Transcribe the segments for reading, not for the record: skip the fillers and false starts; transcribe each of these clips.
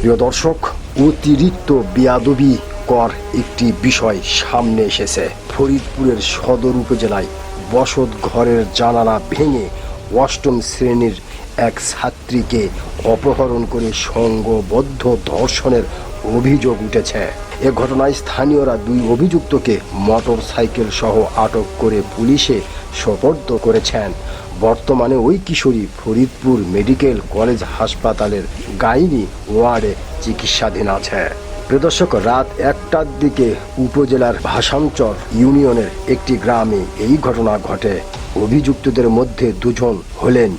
প্রিয় দর্শক, অতিরিক্ত বেয়াদবিকর একটি বিষয় সামনে এসেছে। ফরিদপুরের সদর উপজেলায় বসত ঘরের জানালা ভেঙে অষ্টম শ্রেণীর এক ছাত্রীকে অপহরণ করে সংঘবদ্ধ ধর্ষণের অভিযোগ উঠেছে। এ ঘটনায় স্থানীয়রা দুই অভিযুক্তকে মোটর সাইকেল সহ আটক করে পুলিশে সোপর্দ করেছেন। বর্তমানে ওই কিশোরী ফরিদপুর মেডিকেল কলেজ হাসপাতালের গাইনি ওয়ার্ডে চিকিৎসাধীন আছে। প্রিয় দর্শক, রাত 1টার দিকে উপজেলার ভাষাঞ্চর ইউনিয়নের একটি গ্রামে এই ঘটনা ঘটে। অভিযুক্তদের মধ্যে দুজন হলেন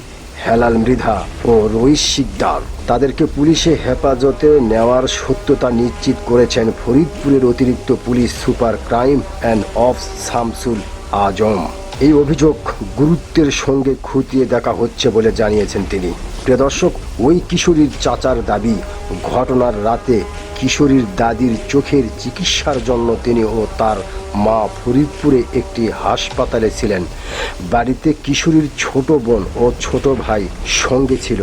হেলাল মৃধা ও রইস শিকদার। তাদেরকে পুলিশে হেফাজতে নেওয়ার সত্যতা নিশ্চিত করেছেন ফরিদপুরের অতিরিক্ত police super crime and ops Shamsul Azam. এই অভিযোগ গুরুত্বের সঙ্গে খতিয়ে দেখা হচ্ছে বলে জানিয়েছেন তিনি। প্রিয় দর্শক, ওই কিশোরীর চাচার দাবি, ঘটনার রাতে কিশোরীর দাদির চোখের চিকিৎসার জন্য তিনি ও তার মা ফরিদপুরে একটি হাসপাতালে ছিলেন। বাড়িতে কিশোরীর ছোট বোন ও ছোট ভাই সঙ্গে ছিল।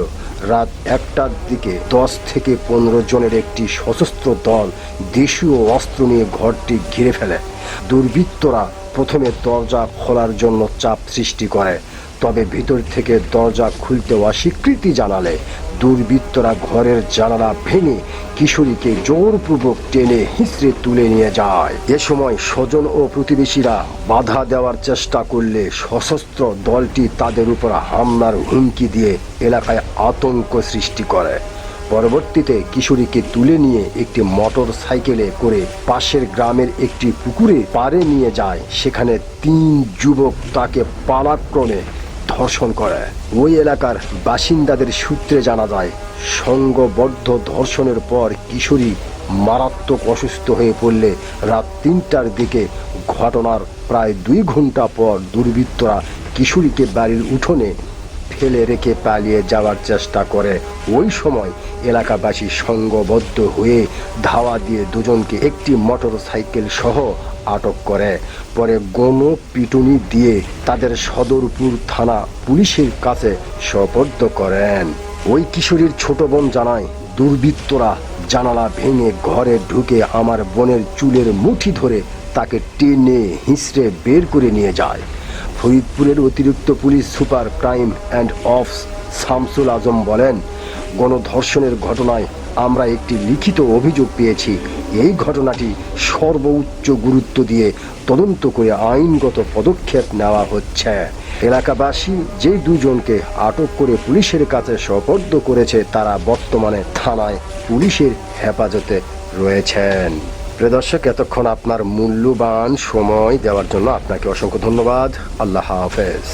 রাত 1টার দিকে 10 থেকে 15 জনের একটি সশস্ত্র দল দেশীয় অস্ত্র নিয়ে ঘরটি ঘিরে ফেলে। দুর্বৃত্তরা প্রথমে দরজা খোলার জন্য চাপ সৃষ্টি করে, তবে ভিতর থেকে দরজা খুলতে অস্বীকৃতি জানালে দুর্বৃত্তরা ঘরের জানালা ভেঙে কিশোরীকে জোরপূর্বক টেনে হিঁচড়ে তুলে নিয়ে যায়। এ সময় স্বজন ও প্রতিবেশীরা বাধা দেওয়ার চেষ্টা করলে সশস্ত্র দলটি তাদের উপর হামলার হুমকি দিয়ে এলাকায় আতঙ্ক সৃষ্টি করে। পরবর্তীতে কিশোরীকে তুলে নিয়ে একটি মোটর সাইকেলে করে পাশের গ্রামের একটি পুকুরে পাড়ে নিয়ে যায়। সেখানে 3 যুবক তাকে পালাক্রমে ধর্ষণ করে। ওই এলাকার বাসিন্দাদের সূত্রে জানা যায়, সংঘবদ্ধ ধর্ষণের পর কিশোরী মারাত্মক অসুস্থ হয়ে পড়লে রাত 3টার দিকে ঘটনার প্রায় 2 ঘন্টা পর দুর্বৃত্তরা কিশোরীকে বাড়ির উঠোনে ফেলে রেখে পালিয়ে যাওয়ার চেষ্টা করে। ওই সময় এলাকাবাসী সংঘবদ্ধ হয়ে ধাওয়া দিয়ে দুজনকে একটি মোটর সাইকেল সহ আটক করে। পরে গণপিটুনি দিয়ে তাদের সদরপুর থানা পুলিশের কাছে সোপর্দ করেন। ওই কিশোরীর ছোট বোন জানায়, দুর্বৃত্তরা জানালা ভেঙে ঘরে ঢুকে আমার বোনের চুলের মুঠি ধরে তাকে টেনে হিঁচড়ে বের করে নিয়ে যায়। ফরিদপুরের অতিরিক্ত police super crime and ops Shamsul Azam বলেন, গণধর্ষণের ঘটনায় আমরা একটি লিখিত অভিযোগ পেয়েছি। এই ঘটনাটি সর্বোচ্চ গুরুত্ব দিয়ে তদন্ত করে আইনগত পদক্ষেপ নেওয়া হচ্ছে। এলাকাবাসী যে 2 জনকে আটক করে পুলিশের কাছে সোপর্দ করেছে তারা বর্তমানে থানায় পুলিশের হেফাজতে রয়েছেন। প্রিয় দর্শক, এতক্ষণ আপনার মূল্যবান সময় দেওয়ার জন্য আপনাকে অসংখ্য ধন্যবাদ। আল্লাহ হাফেজ।